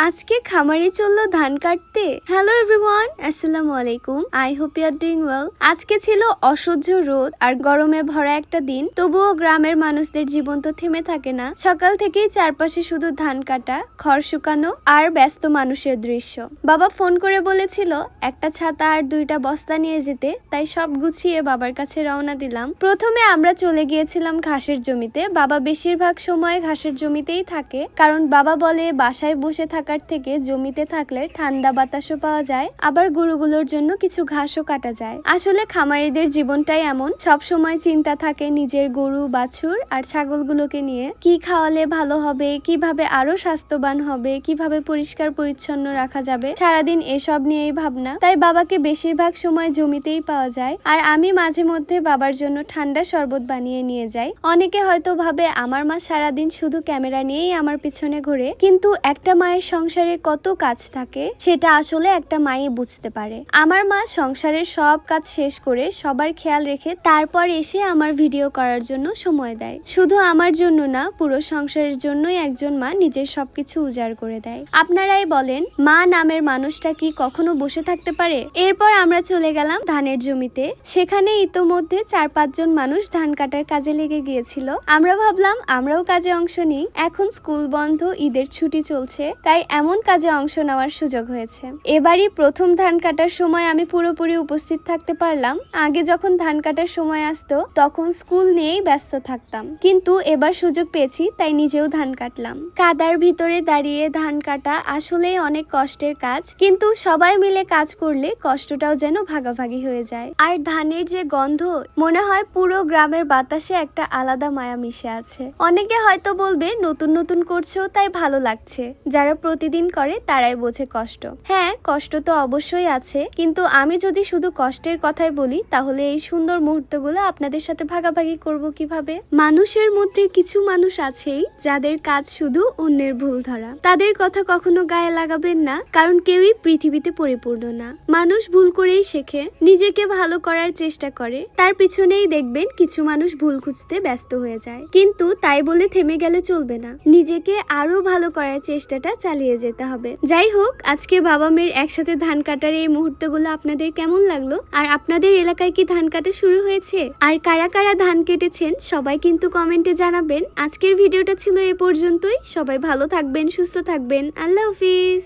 আজকে খামারে চললো ধান কাটতে। হ্যালো এভরিওয়ান, আসসালামু আলাইকুম। I hope you are doing well. আজকে ছিল অসহ্য রোদ আর গরমে ভরা একটা দিন, তবুও গ্রামের মানুষদের জীবন তো থেমে থাকে না। সকাল থেকেই চারপাশে শুধু ধান কাটা, খড় শুকানো আর ব্যস্ত মানুষের দৃশ্য। বাবা ফোন করে বলেছিল একটা ছাতা আর 2টা বস্তা নিয়ে যেতে, তাই সব গুছিয়ে বাবার কাছে রওনা দিলাম। প্রথমে আমরা চলে গিয়েছিলাম ঘাসের জমিতে। বাবা বেশিরভাগ সময় ঘাসের জমিতেই থাকে, কারণ বাবা বলে বাসায় বসে থাকার থেকে জমিতে থাকলে ঠান্ডা বাতাসও পাওয়া যায়, আবার গরুগুলোর জন্য কিছু ঘাসও কাটা যায়। আসলে খামারিদের জীবনটাই এমন, সব সময় চিন্তা থাকে নিজের গরু, বাছুর আর ছাগলগুলোকে নিয়ে। কি খাওয়ালে ভালো হবে, কিভাবে আরো স্বাস্থ্যবান হবে, কিভাবে পরিষ্কার পরিচ্ছন্ন রাখা যাবে, সারাদিন এসব নিয়েই ভাবনা। তাই বাবাকে বেশিরভাগ সময় জমিতেই পাওয়া যায়, আর আমি মাঝে মধ্যে বাবার জন্য ঠান্ডা শরবত বানিয়ে নিয়ে যাই। অনেকে হয়তো ভাবে আমার মা সারাদিন শুধু ক্যামেরা নিয়েই আমার পিছনে ঘোরে, কিন্তু একটা মায়ের সংসারে কত কাজ থাকে সেটা আসলে একটা মাই বুঝতে পারে। আমার মা সংসারের সব কাজ শেষ করে সবার খেয়াল রেখে তারপর এসে আমার ভিডিও করার জন্য সময় দেয়। শুধু আমার জন্য না, পুরো সংসারের জন্যই একজন মা নিজের সবকিছু উজাড় করে দেয়। আপনারাই বলেন, মা নামের মানুষটা কি কখনো বসে থাকতে পারে? এরপর আমরা চলে গেলাম ধানের জমিতে। সেখানে ইতোমধ্যে 4-5 জন মানুষ ধান কাটার কাজে লেগে গিয়েছিল। আমরা ভাবলাম আমরাও কাজে অংশ নিই। এখন স্কুল বন্ধ, ঈদের ছুটি চলছে, তাই এমন কাজে অংশ নেওয়ার সুযোগ হয়েছে। এবারই প্রথম ধান কাটার সময় আমি পুরোপুরি উপস্থিত থাকতে পারলাম। আগে যখন ধান কাটার সময় আসতো তখন স্কুল নিয়েই ব্যস্ত থাকতাম, কিন্তু এবার সুযোগ পেয়েছি তাই নিজেও ধান কাটলাম। কাদার ভিতরে দাঁড়িয়ে ধান কাটা আসলেই অনেক কষ্টের কাজ, কিন্তু সবাই মিলে কাজ করলে কষ্টটাও যেন ভাগাভাগি হয়ে যায়। আর ধানের যে গন্ধ, মনে হয় পুরো গ্রামের বাতাসে একটা আলাদা মায়া মিশে আছে। অনেকে হয়তো বলবে নতুন নতুন করছো তাই ভালো লাগছে, যারা প্রতিদিন করে তারাই বোঝে কষ্ট। হ্যাঁ, কষ্ট তো অবশ্যই আছে, কিন্তু আমি যদি শুধু কষ্টের কথাই বলি তাহলে এই সুন্দর মুহূর্তগুলো আপনাদের সাথে ভাগাভাগি করব কিভাবে? মানুষের মধ্যে কিছু মানুষ আছেই যাদের কাজ শুধু অন্যের ভুল ধরা। তাদের কথা কখনো গায়ে লাগাবেন না, কারণ কেউই পৃথিবীতে পরিপূর্ণ না। মানুষ ভুল করেই শেখে, নিজেকে ভালো করার চেষ্টা করে, তার পিছনেই দেখবেন কিছু মানুষ ভুল খুঁজতে ব্যস্ত হয়ে যায়। কিন্তু তাই বলে থেমে গেলে চলবে না, নিজেকে আরো ভালো করার চেষ্টাটা চালিয়ে যেতে হবে। যাই হোক, আজকে বাবা মেয়ের একসাথে ধান কাটার এই মুহূর্তগুলো আপনাদের কেমন লাগলো? আর আপনাদের এলাকায় কি ধান কাটা শুরু হয়েছে? আর কারা কারা ধান কেটেছেন সবাই কিন্তু কমেন্টে জানাবেন। আজকের ভিডিওটা ছিল এ পর্যন্তই। সবাই ভালো থাকবেন, সুস্থ থাকবেন। আল্লাহ হাফিজ।